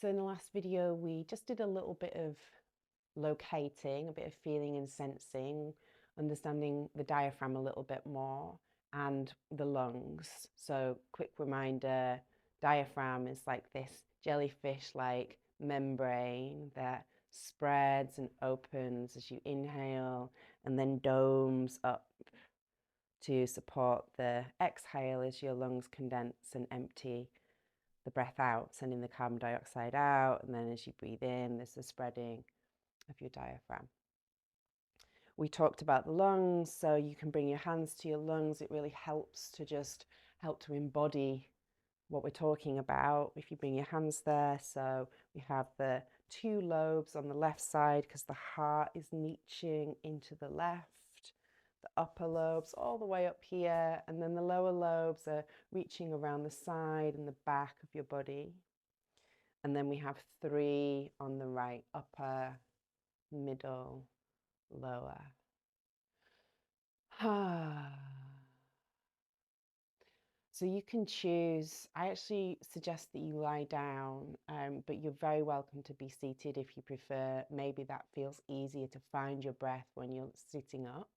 So in the last video, we just did a little bit of locating, a bit of feeling and sensing, understanding the diaphragm a little bit more and the lungs. So quick reminder, diaphragm is like this jellyfish-like membrane that spreads and opens as you inhale and then domes up to support the exhale as your lungs condense and empty the breath out, sending the carbon dioxide out, and then as you breathe in, there's the spreading of your diaphragm. We talked about the lungs, so you can bring your hands to your lungs. It really helps to embody what we're talking about if you bring your hands there. So we have the two lobes on the left side because the heart is reaching into the left, the upper lobes all the way up here, and then the lower lobes are reaching around the side and the back of your body. And then we have three on the right, upper, middle, lower. So you can choose. I actually suggest that you lie down, but you're very welcome to be seated if you prefer. Maybe that feels easier to find your breath when you're sitting up.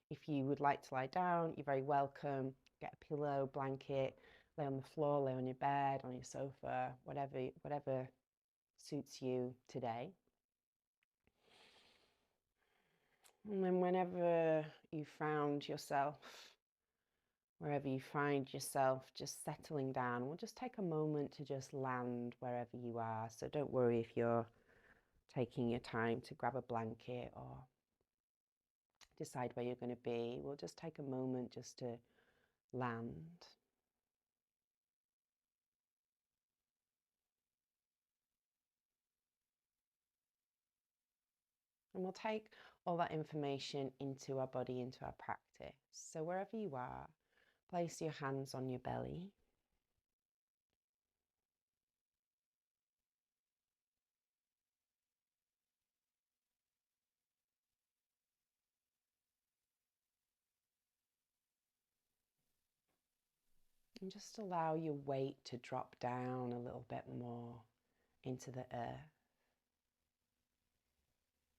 If you would like to lie down, you're very welcome. Get a pillow, blanket, lay on the floor, lay on your bed, on your sofa, whatever suits you today. And then wherever you find yourself just settling down, we'll just take a moment to just land wherever you are. So don't worry if you're taking your time to grab a blanket or decide where you're going to be. We'll just take a moment just to land. And we'll take all that information into our body, into our practice. So wherever you are, place your hands on your belly. And just allow your weight to drop down a little bit more into the earth.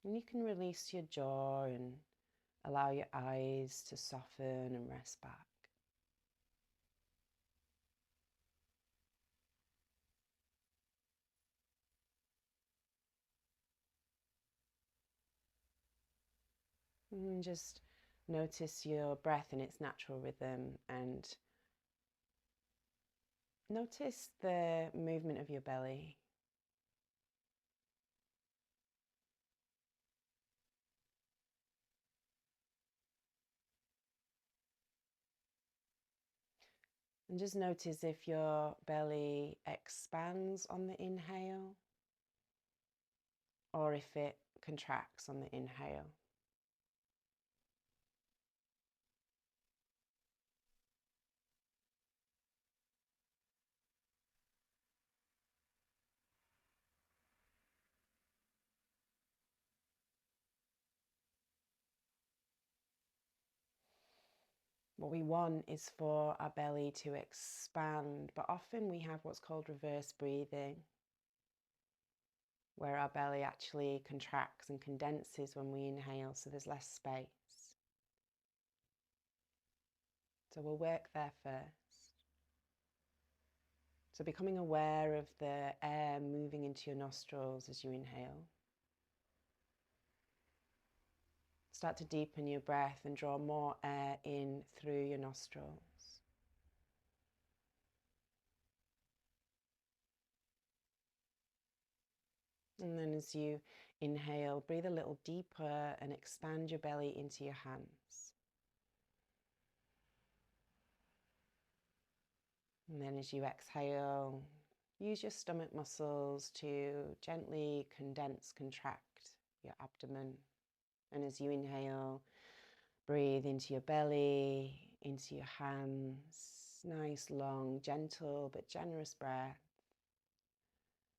And you can release your jaw and allow your eyes to soften and rest back. And just notice your breath in its natural rhythm and notice the movement of your belly. And just notice if your belly expands on the inhale or if it contracts on the inhale. What we want is for our belly to expand, but often we have what's called reverse breathing, where our belly actually contracts and condenses when we inhale, so there's less space. So we'll work there first. So becoming aware of the air moving into your nostrils as you inhale. Start to deepen your breath and draw more air in through your nostrils. And then as you inhale, breathe a little deeper and expand your belly into your hands. And then as you exhale, use your stomach muscles to gently condense, contract your abdomen. And as you inhale, breathe into your belly, into your hands. Nice, long, gentle, but generous breath.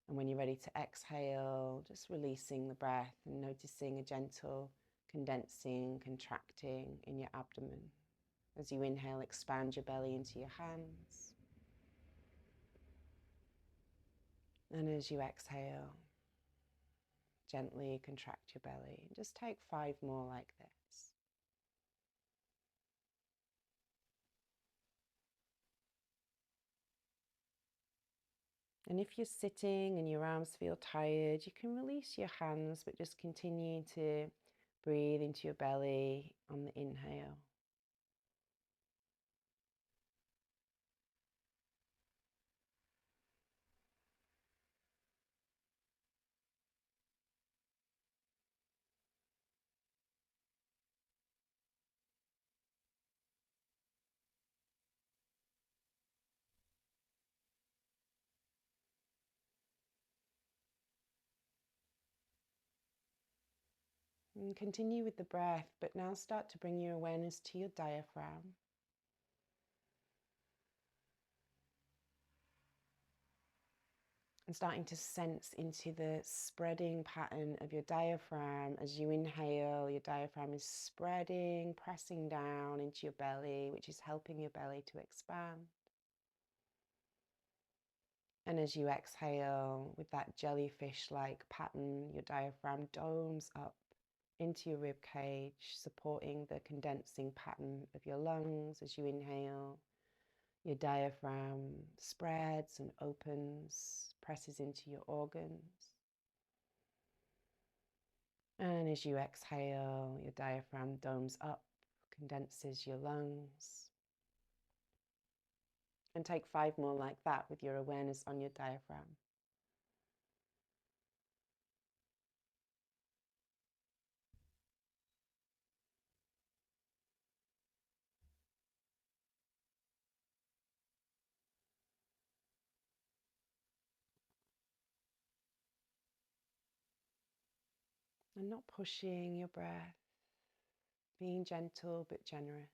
And when you're ready to exhale, just releasing the breath and noticing a gentle condensing, contracting in your abdomen. As you inhale, expand your belly into your hands. And as you exhale, gently contract your belly. Just take 5 more like this. And if you're sitting and your arms feel tired, you can release your hands, but just continue to breathe into your belly on the inhale. And continue with the breath, but now start to bring your awareness to your diaphragm. And starting to sense into the spreading pattern of your diaphragm. As you inhale, your diaphragm is spreading, pressing down into your belly, which is helping your belly to expand. And as you exhale, with that jellyfish-like pattern, your diaphragm domes up into your rib cage, supporting the condensing pattern of your lungs. As you inhale, your diaphragm spreads and opens, presses into your organs. And as you exhale, your diaphragm domes up, condenses your lungs. And take 5 more like that with your awareness on your diaphragm. And not pushing your breath, being gentle but generous.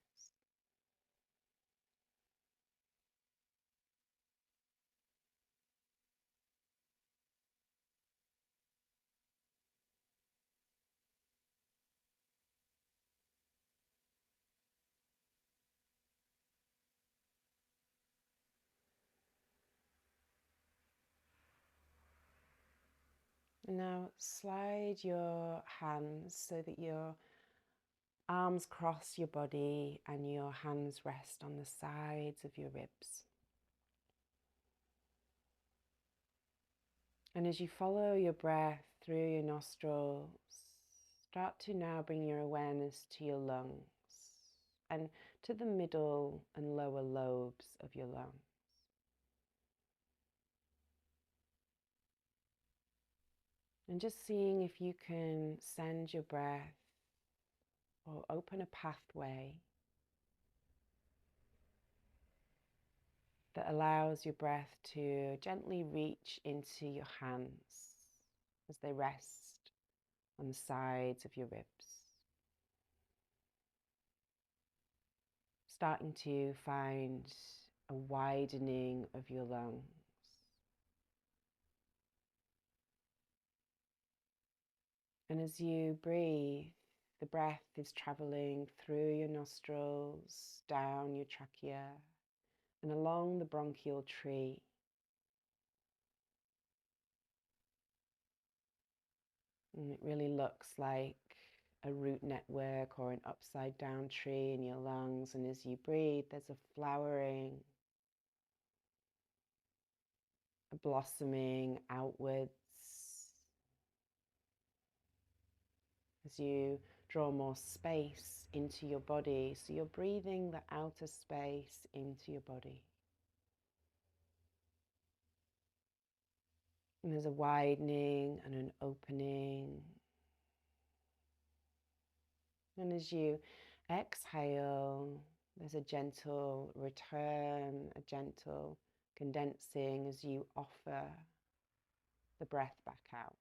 And now slide your hands so that your arms cross your body and your hands rest on the sides of your ribs. And as you follow your breath through your nostrils, start to now bring your awareness to your lungs and to the middle and lower lobes of your lungs. And just seeing if you can send your breath or open a pathway that allows your breath to gently reach into your hands as they rest on the sides of your ribs. Starting to find a widening of your lungs. And as you breathe, the breath is traveling through your nostrils, down your trachea, and along the bronchial tree. And it really looks like a root network or an upside down tree in your lungs. And as you breathe, there's a flowering, a blossoming outwards. As you draw more space into your body, so you're breathing the outer space into your body. And there's a widening and an opening. And as you exhale, there's a gentle return, a gentle condensing as you offer the breath back out.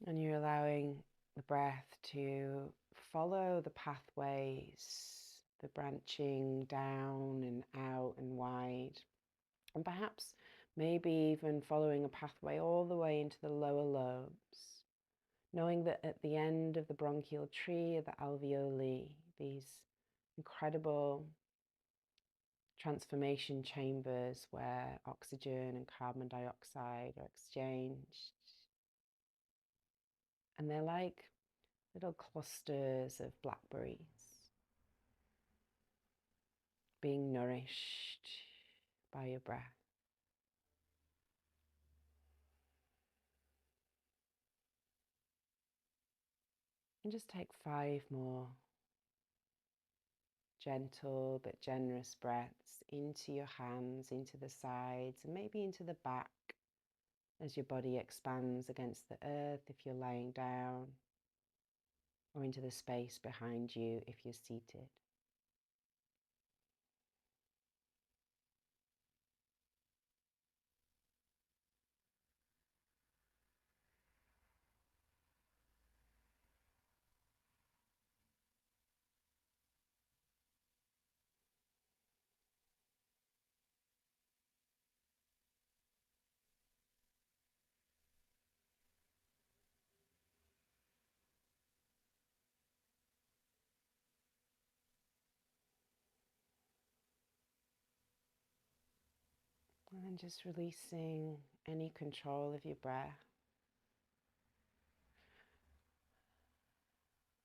And you're allowing the breath to follow the pathways, the branching down and out and wide. And perhaps Maybe even following a pathway all the way into the lower lobes, knowing that at the end of the bronchial tree are the alveoli, these incredible transformation chambers where oxygen and carbon dioxide are exchanged. And they're like little clusters of blackberries being nourished by your breath. And just take 5 more gentle but generous breaths into your hands, into the sides, and maybe into the back as your body expands against the earth if you're lying down, or into the space behind you if you're seated. And then just releasing any control of your breath.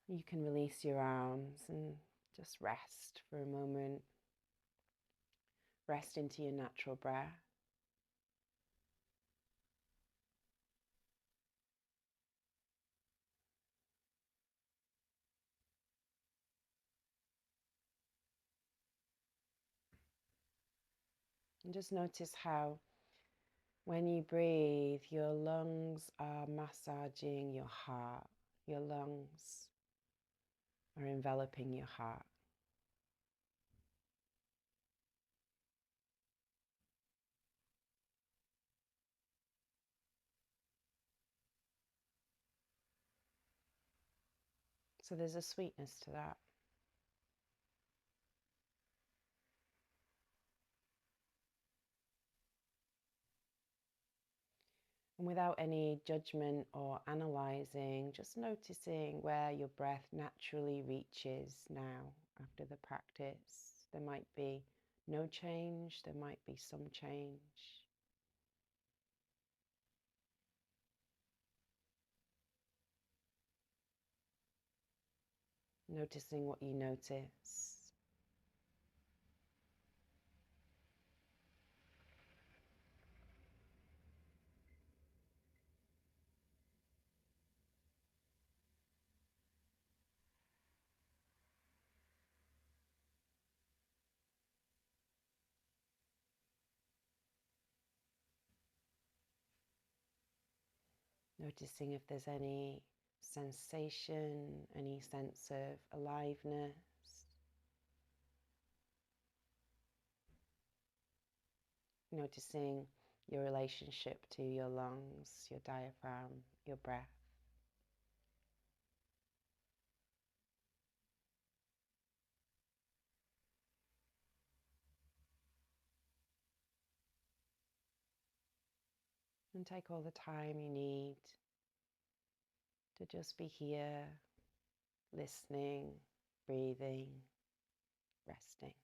You can release your arms and just rest for a moment. Rest into your natural breath. And just notice how when you breathe, your lungs are massaging your heart. Your lungs are enveloping your heart. So there's a sweetness to that. And without any judgment or analyzing, just noticing where your breath naturally reaches now after the practice. There might be no change, there might be some change. Noticing what you notice. Noticing if there's any sensation, any sense of aliveness. Noticing your relationship to your lungs, your diaphragm, your breath. And take all the time you need to just be here, listening, breathing, resting.